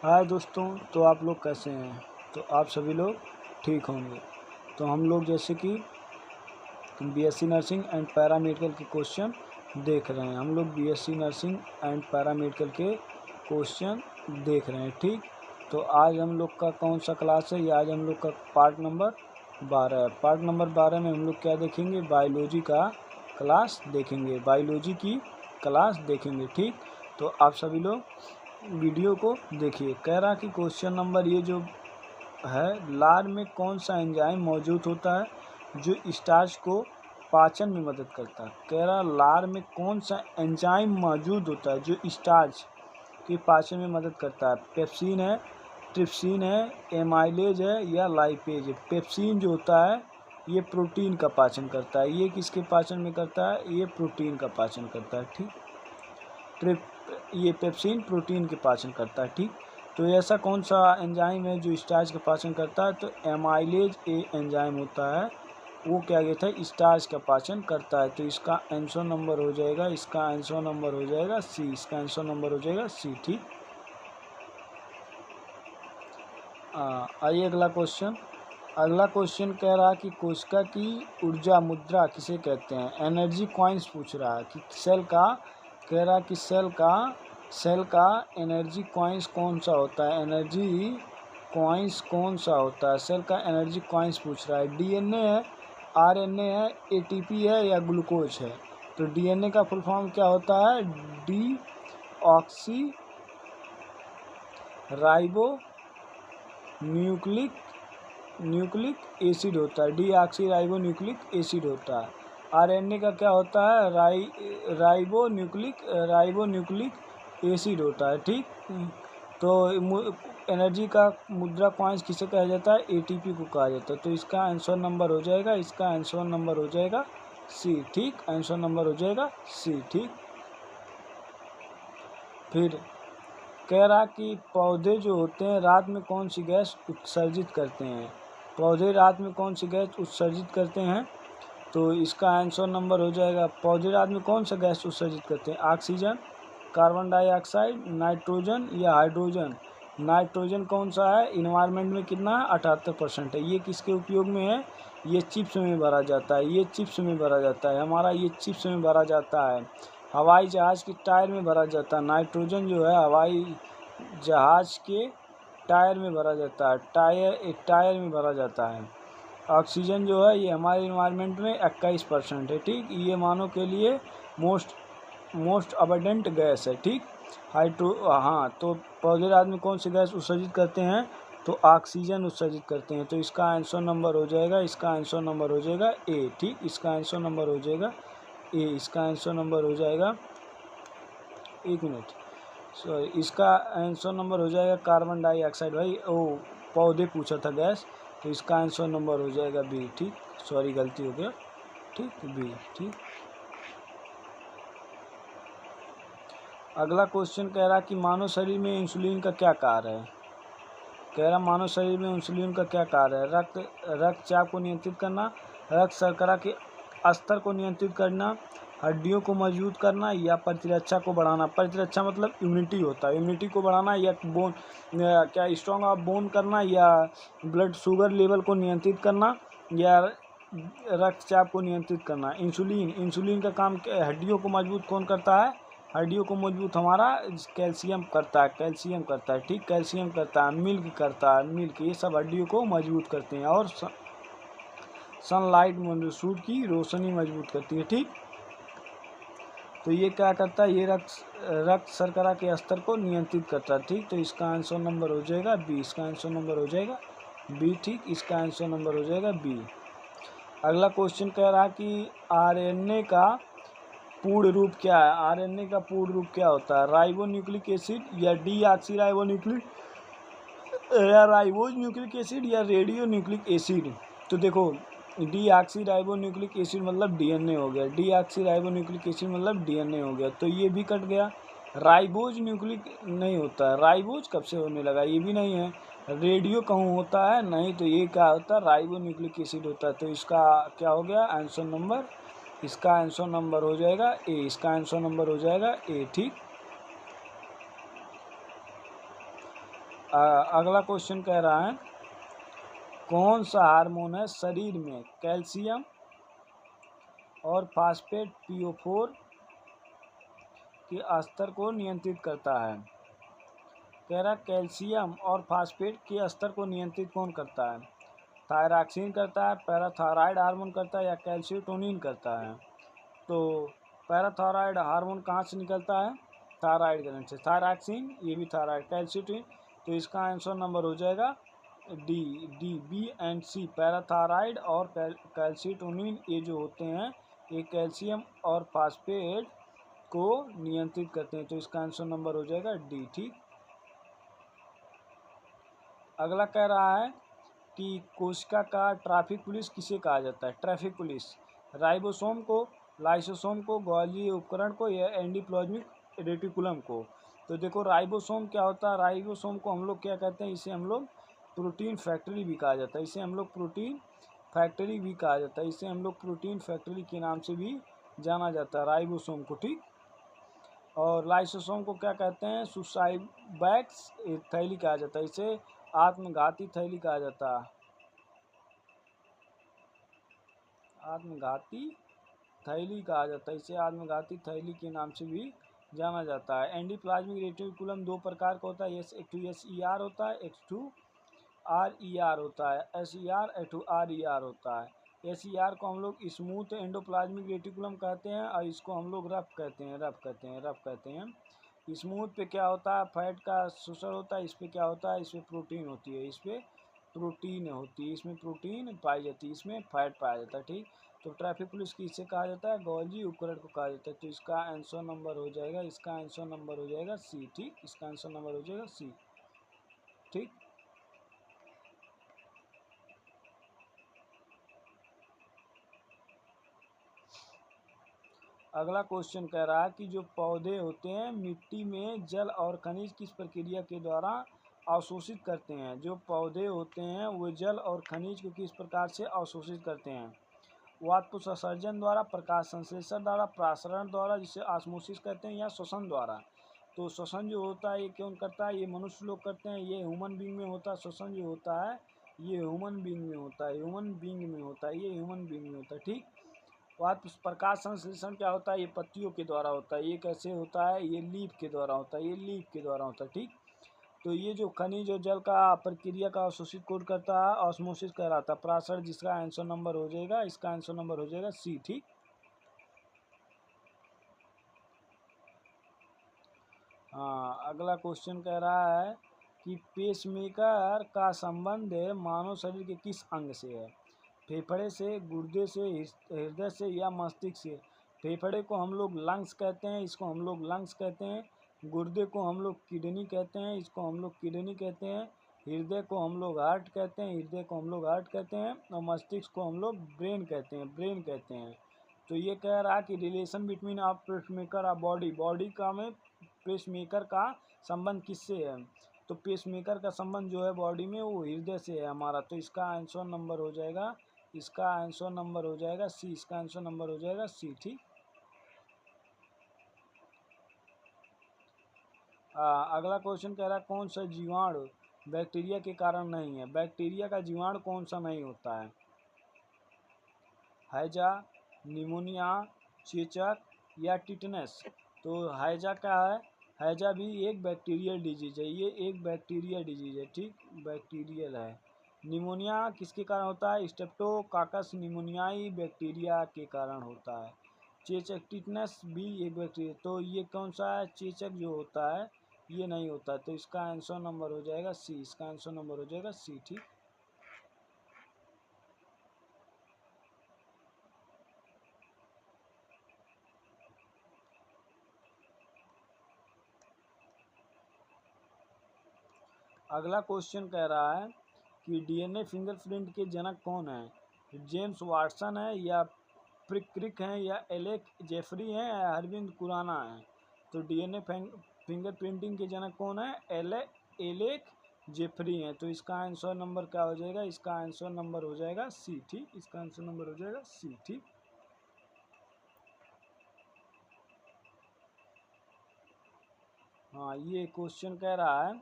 हाय दोस्तों, तो आप लोग कैसे हैं? तो आप सभी लोग ठीक होंगे। तो हम लोग जैसे कि बीएससी नर्सिंग एंड पैरामेडिकल के क्वेश्चन देख रहे हैं। हम लोग बीएससी नर्सिंग एंड पैरामेडिकल के क्वेश्चन देख रहे हैं, ठीक। तो आज हम लोग का कौन सा क्लास है? ये आज हम लोग का पार्ट नंबर 12 है। पार्ट नंबर 12 में हम लोग क्या देखेंगे? बायोलॉजी का क्लास देखेंगे, बायोलॉजी की क्लास देखेंगे, ठीक। तो आप सभी लोग वीडियो को देखिए। कह रहा कि क्वेश्चन नंबर ये जो है, लार में कौन सा एंजाइम मौजूद होता है जो स्टार्च को पाचन में मदद करता है? कह रहा लार में कौन सा एंजाइम मौजूद होता है जो स्टार्च के पाचन में मदद करता है? पेप्सिन है, ट्रिप्सिन है, एमाइलेज है या लाइपेज है? पेप्सिन जो होता है ये प्रोटीन का पाचन करता है। ये किसके पाचन में करता है? ये प्रोटीन का पाचन करता है, ठीक। ये पेप्सिन प्रोटीन के पाचन करता है, ठीक। तो ऐसा कौन सा एंजाइम है जो स्टार्च का पाचन करता है? तो एमाइलेज एंजाइम होता है, वो क्या कहता है? स्टार्च का पाचन करता है। तो इसका आंसर नंबर हो जाएगा, इसका आंसर नंबर हो जाएगा सी, इसका आंसर नंबर हो जाएगा सी, ठीक। आइए अगला क्वेश्चन। अगला क्वेश्चन कह रहा है कि कोशिका की ऊर्जा मुद्रा किसे कहते हैं? एनर्जी कॉइन्स पूछ रहा है कि सेल का, कह रहा कि सेल का एनर्जी कॉइन्स कौन सा होता है? एनर्जी कॉइन्स कौन सा होता है? सेल का एनर्जी कॉइन्स पूछ रहा है। डीएनए है, आरएनए है, एटीपी है या ग्लूकोज है? तो डीएनए का फुल फॉर्म क्या होता है? D oxy ribo nucleic acid होता है। D oxy ribo nucleic acid होता है। आरएनए का क्या होता है? राइबो न्यूक्लिक एसिड होता है, ठीक। तो एनर्जी का मुद्रा कॉइन्स किसे कहा जाता है? एटीपी को कहा जाता है। तो इसका आंसर नंबर हो जाएगा, इसका आंसर नंबर हो जाएगा सी, ठीक। आंसर नंबर हो जाएगा सी, ठीक। फिर कह रहा कि पौधे जो होते हैं रात में कौन सी गैस उत्सर्जित करते हैं? पौधे रात में कौन सी गैस उत्सर्जित करते हैं? तो इसका आंसर नंबर हो जाएगा, पौधे रात में कौन सा गैस उत्सर्जित करते हैं? ऑक्सीजन, कार्बन डाइऑक्साइड, नाइट्रोजन या हाइड्रोजन? नाइट्रोजन कौन सा है? इन्वायरमेंट में कितना है? 78% है। ये किसके उपयोग में है? ये चिप्स में भरा जाता है, ये चिप्स में भरा जाता है हमारा, ये चिप्स में भरा जाता है। हवाई जहाज़ के टायर में भरा जाता है। नाइट्रोजन जो है हवाई जहाज़ के टायर में भरा जाता है, टायर में भरा जाता है। ऑक्सीजन जो है ये हमारे इन्वायरमेंट में 21% है, ठीक। ये मानव के लिए मोस्ट अबंडेंट गैस है, ठीक। तो पौधे रात में कौन सी गैस उत्सर्जित करते हैं? तो ऑक्सीजन उत्सर्जित करते हैं। तो इसका आंसर नंबर हो जाएगा, इसका आंसर नंबर हो जाएगा ए, ठीक। इसका आंसर नंबर हो जाएगा ए, इसका आंसर नंबर हो जाएगा, एक मिनट, सॉरी, इसका आंसर नंबर हो जाएगा कार्बन डाइऑक्साइड। भाई पौधे पूछा था गैस, तो इसका आंसर नंबर हो जाएगा बी, ठीक। सॉरी गलती हो गया, ठीक, बी, ठीक। अगला क्वेश्चन कह रहा कि मानव शरीर में इंसुलिन का क्या कार्य है? कह रहा मानव शरीर में इंसुलिन का क्या कार्य है? रक्तचाप को नियंत्रित करना, रक्त शर्करा के स्तर को नियंत्रित करना, हड्डियों को मजबूत करना या प्रतिरक्षा को बढ़ाना? प्रतिरक्षा मतलब इम्यूनिटी होता है, इम्यूनिटी को बढ़ाना या बोन, क्या स्ट्रॉन्ग ऑफ बोन करना या ब्लड शुगर लेवल को नियंत्रित करना या रक्तचाप को नियंत्रित करना? इंसुलिन का काम हड्डियों को मजबूत कौन करता है? हड्डियों को मजबूत हमारा कैल्शियम करता है, ठीक। कैल्शियम करता है, मिल्क, ये सब हड्डियों को मजबूत करते हैं। और सनलाइट सूर्य की रोशनी मजबूत करती है, ठीक। तो ये क्या करता है? ये रक्त शर्करा के स्तर को नियंत्रित करता है, ठीक। तो इसका आंसर नंबर हो जाएगा बी, इसका आंसर नंबर हो जाएगा बी, ठीक। इसका आंसर नंबर हो जाएगा बी। अगला क्वेश्चन कह रहा कि आरएनए का पूर्ण रूप क्या है? आरएनए का पूर्ण रूप क्या होता है? राइबो न्यूक्लिक एसिड या डीऑक्सी राइबो न्यूक्लिक या राइबोज न्यूक्लिक एसिड या रेडियो न्यूक्लिक एसिड? तो देखो, डीऑक्सी राइबो न्यूक्लिक एसिड मतलब डीएनए हो गया, डीऑक्सी राइबो न्यूक्लिक एसिड मतलब डीएनए हो गया, तो ये भी कट गया। राइबोज न्यूक्लिक नहीं होता है, राइबोज कब से होने लगा? ये भी नहीं है। रेडियो कहूँ होता है? नहीं। तो ये क्या होता है? राइबो न्यूक्लिक एसिड होता है। तो इसका क्या हो गया आंसर नंबर? इसका आंसर नंबर हो जाएगा ए, इसका आंसर नंबर हो जाएगा ए, ठीक। अगला क्वेश्चन कह रहा है कौन सा हार्मोन है शरीर में कैल्शियम और फास्फेट PO4 के स्तर को नियंत्रित करता है। कह रहा कैल्शियम और फास्फेट के स्तर को नियंत्रित कौन करता है? थायरॉक्सिन करता है, पैराथायराइड हार्मोन करता है या कैल्शियोटोनिन करता है? तो पैराथायराइड हार्मोन कहाँ से निकलता है? थायराइड ग्रंथ से। थायरॉक्सिन ये भी थायराइड, कैल्शियोटोनिन, तो इसका आंसर नंबर हो जाएगा D B and C. Parathyroid और कैल्शियोटोनिन ये जो होते हैं ये कैल्शियम और फास्फेट को नियंत्रित करते हैं, तो इसका आंसर नंबर हो जाएगा डी। ठीक। अगला कह रहा है कि कोशिका का ट्रैफिक पुलिस किसे कहा जाता है? ट्रैफिक पुलिस राइबोसोम को, लाइसोसोम को, गोल्गी उपकरण को या एंडोप्लाज्मिक रेटिकुलम को? तो देखो राइबोसोम क्या होता है, राइबोसोम को हम लोग क्या कहते हैं, इसे हम लोग प्रोटीन फैक्ट्री भी कहा जाता है, इसे हम लोग प्रोटीन फैक्ट्री भी कहा जाता है, इसे हम लोग प्रोटीन फैक्ट्री के नाम से भी जाना जाता है राइबोसोम को। ठीक। और लाइसोसोम को क्या कहते हैं? सुसाइबैक्स थैली कहा जाता है, इसे आत्मघाती थैली कहा जाता है, आत्मघाती थैली कहा जाता है, इसे आत्मघाती थैली के नाम से भी जाना जाता है। एंडोप्लाज्मिक रेटिकुलम दो प्रकार का होता है, एक टू SER होता है, एक टू RER होता है, SER टू RER होता है। SER को हम लोग स्मूथ एंडोप्लाज्मिक रेटिकुलम कहते हैं और इसको हम लोग रफ कहते हैं, रफ कहते हैं। स्मूथ पे क्या होता है, फैट का शोषण होता है, इस पे क्या होता है, इसमें प्रोटीन होती है, इस पे प्रोटीन होती है, इसमें प्रोटीन पाई जाती है, इसमें फैट पाया जाता है। ठीक। तो ट्रैफिक पुलिस किसे कहा जाता है? गोल्गी उपकरण को कहा जाता है, तो इसका आंसर नंबर हो जाएगा, इसका आंसर नंबर हो जाएगा सी। ठीक। इसका आंसर नंबर हो जाएगा सी। ठीक। अगला क्वेश्चन कह रहा है कि जो पौधे होते हैं मिट्टी में जल और खनिज किस प्रक्रिया के द्वारा अवशोषित करते हैं? जो पौधे होते हैं वो जल और खनिज को किस प्रकार से अवशोषित करते हैं? वाष्पोत्सर्जन द्वारा, प्रकाश संश्लेषण द्वारा, प्रासरण द्वारा जिसे ऑस्मोसिस कहते हैं, या श्वसन द्वारा? तो श्वसन जो होता है ये कौन करता है? ये मनुष्य लोग करते हैं, ये ह्यूमन बींग में होता है। श्वसन जो होता है ये ह्यूमन बींग में होता है, ह्यूमन बींग में होता है, ये ह्यूमन बींग में होता है। ठीक। प्रकाश संश्लेषण क्या होता है? ये पत्तियों के द्वारा होता है। ये कैसे होता है? ये लीफ के द्वारा होता है, ये लीफ के द्वारा होता है। ठीक। तो ये जो खनिज और जल का प्रक्रिया का अवशोषित कौन करता है? ऑस्मोसिस कहलाता है। प्रासरण जिसका आंसर नंबर हो जाएगा, इसका आंसर नंबर हो जाएगा सी। ठीक। हाँ। अगला क्वेश्चन कह रहा है कि पेसमेकर का संबंध मानव शरीर के किस अंग से है? फेफड़े से, गुर्दे से, हृदय से या मस्तिष्क से? फेफड़े को हम लोग लंग्स कहते हैं, इसको हम लोग लंग्स कहते हैं। गुर्दे को हम लोग किडनी कहते हैं, इसको हम लोग किडनी कहते हैं। हृदय को हम लोग हार्ट कहते हैं, हृदय को हम लोग हार्ट कहते हैं। और मस्तिष्क को हम लोग ब्रेन कहते हैं, ब्रेन कहते हैं। तो ये कह रहा है कि relation between of pacemaker of body, body का में पेसमेकर का संबंध किससे है? तो पेसमेकर का संबंध जो है बॉडी में वो हृदय से है हमारा, तो इसका आंसर नंबर हो जाएगा, इसका आंसर नंबर हो जाएगा सी। इसका आंसर नंबर हो जाएगा सी। ठीक। अगला क्वेश्चन कह रहा है कौन सा जीवाणु बैक्टीरिया के कारण नहीं है? बैक्टीरिया का जीवाणु कौन सा नहीं होता है? हैजा, निमोनिया, चेचक या टिटनेस? तो हैजा क्या है? हैजा भी एक बैक्टीरियल डिजीज है, ये एक बैक्टीरियल डिजीज है। ठीक। बैक्टीरियल है। निमोनिया किसके कारण होता है? स्टेप्टोकाकस निमोनियाई बैक्टीरिया के कारण होता है। चेचक, टिटनेस भी एक बैक्टीरिया, तो ये कौन सा है? चेचक जो होता है ये नहीं होता, तो इसका आंसर नंबर हो जाएगा सी। इसका आंसर नंबर हो जाएगा सी। ठीक। अगला क्वेश्चन कह रहा है कि डीएनए फिंगरप्रिंट के जनक कौन है? जेम्स वाटसन है या प्रिक्रिक हैं या एलेक जेफरी हैं या अरविंद खुराना है? तो डीएनए फिंगरप्रिंटिंग के जनक कौन है? एलेक जेफरी हैं, तो इसका आंसर नंबर क्या हो जाएगा? इसका आंसर नंबर हो जाएगा सी। ठीक। इसका आंसर नंबर हो जाएगा सी। ठीक। हाँ। ये क्वेश्चन कह रहा है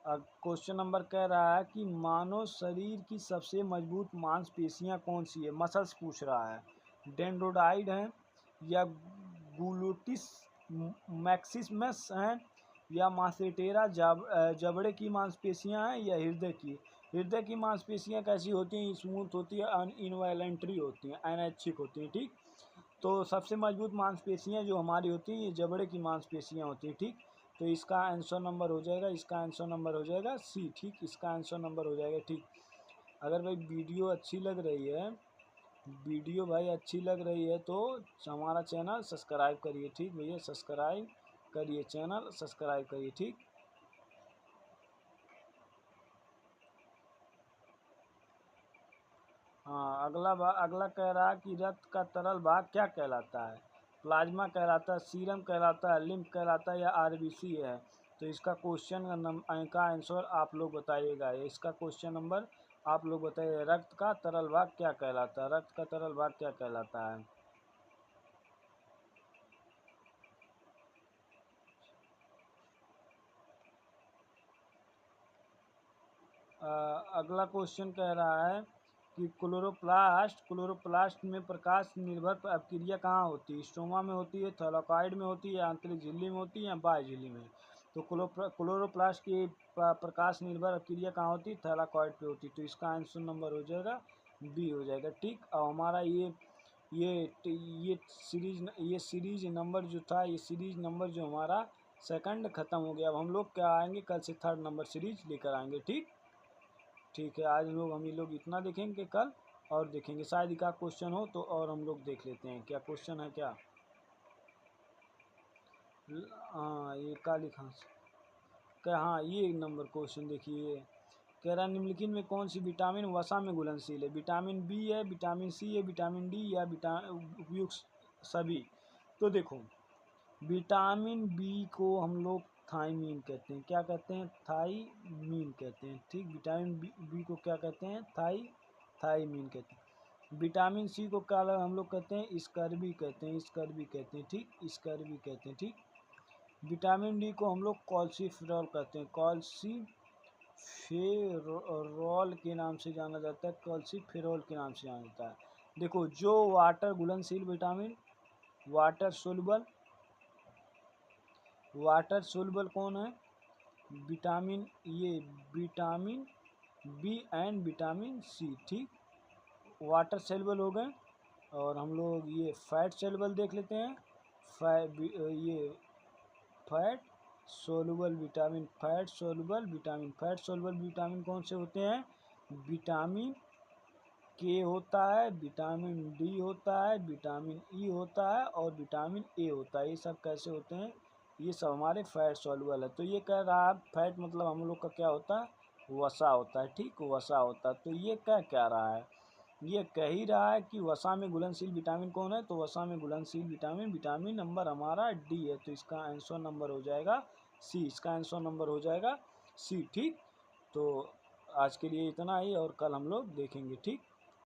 क्वेश्चन नंबर कह रहा है कि मानव शरीर की सबसे मजबूत मांसपेशियां कौन सी है, मसल्स पूछ रहा है। डेंड्रोडाइड है, या ग्लूटिस मैक्सिमस हैं, या मासेटेरा जबड़े की मांसपेशियां हैं, या हृदय की मांसपेशियां कैसी होती हैं, स्मूथ होती है, इनवॉलेंट्री होती हैं, अनैच्छिक होती हैं। ठीक, तो सबसे मजबूत मांसपेशियां जो हमारी होती हैं ये जबड़े की मांसपेशियां होती हैं। ठीक, तो इसका आंसर नंबर हो जाएगा, इसका आंसर नंबर हो जाएगा सी। ठीक, इसका आंसर नंबर हो जाएगा। ठीक, अगर भाई वीडियो अच्छी लग रही है, वीडियो भाई अच्छी लग रही है तो हमारा चैनल सब्सक्राइब करिए। ठीक भैया, सब्सक्राइब करिए, चैनल सब्सक्राइब करिए। ठीक, हाँ, अगला कह रहा है कि रक्त का तरल भाग क्या कहलाता है, प्लाज्मा कहलाता है, सीरम कहलाता है, लिम्फ कहलाता है, या आरबीसी है। तो इसका क्वेश्चन का आंसर आप लोग बताइएगा, इसका क्वेश्चन नंबर आप लोग बताइए, रक्त का तरल भाग क्या कहलाता है, रक्त का तरल भाग क्या कहलाता है। अगला क्वेश्चन कह रहा है कि क्लोरोप्लास्ट में प्रकाश निर्भर अपक्रिया कहाँ होती है, स्ट्रोमा में होती है, थैलाकॉइड में होती है, आंतरिक झिल्ली में होती है, या बाह्य झिल्ली में। तो क्लोरोप्लास्ट की प्रकाश निर्भर अपक्रिया कहाँ होती है, थैलाकॉइड पे होती है। तो इसका आंसर नंबर हो जाएगा बी हो जाएगा। ठीक, और हमारा ये सीरीज नंबर जो था, ये सीरीज नंबर जो हमारा सेकंड ख़त्म हो गया। अब हम लोग क्या आएंगे, कल से थर्ड नंबर सीरीज लेकर आएंगे। ठीक, ठीक है, आज हम लोग इतना देखेंगे, कल और देखेंगे, शायद का क्वेश्चन हो तो और हम लोग देख लेते हैं क्या क्वेश्चन है क्या। हाँ, ये का लिखा क्या, हाँ ये एक नंबर क्वेश्चन देखिए, कह रहा है निम्नलिखित में कौन सी विटामिन वसा में घुलनशील है, विटामिन बी है, विटामिन सी है, विटामिन डी, या उपयुक्त सभी। तो देखो, विटामिन बी को हम लोग थायमीन कहते हैं, क्या कहते हैं, थाईमीन कहते हैं। ठीक, विटामिन बी को क्या कहते हैं, थाईमीन कहते हैं। विटामिन सी को क्या हम लोग कहते हैं, स्कर्बी कहते हैं, स्कर्बी कहते हैं। ठीक, स्कर्बी कहते हैं। ठीक, विटामिन डी को हम लोग कॉल्सिफेरॉल कहते हैं, कॉल्सिफेरॉल के नाम से जाना जाता है, कॉल्सिफेरॉल के नाम से जाना जाता है। देखो, जो वाटर घुलनशील vitamin, water soluble, water soluble कौन है, विटामिन, ये vitamin B and vitamin C. ठीक, वाटर सेलुबल हो गए। और हम लोग ये फैट सेलुबल देख लेते हैं, ये fat soluble vitamin, fat soluble vitamin कौन से होते हैं, विटामिन के होता है, विटामिन डी होता है, विटामिन ई होता है, और विटामिन ए होता है। ये सब कैसे होते हैं, ये सब हमारे फैट सॉल्युबल है। तो ये कह रहा है फैट मतलब हम लोग का क्या होता है, वसा होता है। ठीक, वसा होता है। तो ये क्या रहा है, ये कह ही रहा है कि वसा में घुलनशील विटामिन कौन है, तो वसा में घुलनशील विटामिन, विटामिन नंबर हमारा डी है। तो इसका आंसर नंबर हो जाएगा सी, इसका आंसर नंबर हो जाएगा सी। ठीक, तो आज के लिए इतना ही, और कल हम लोग देखेंगे। ठीक।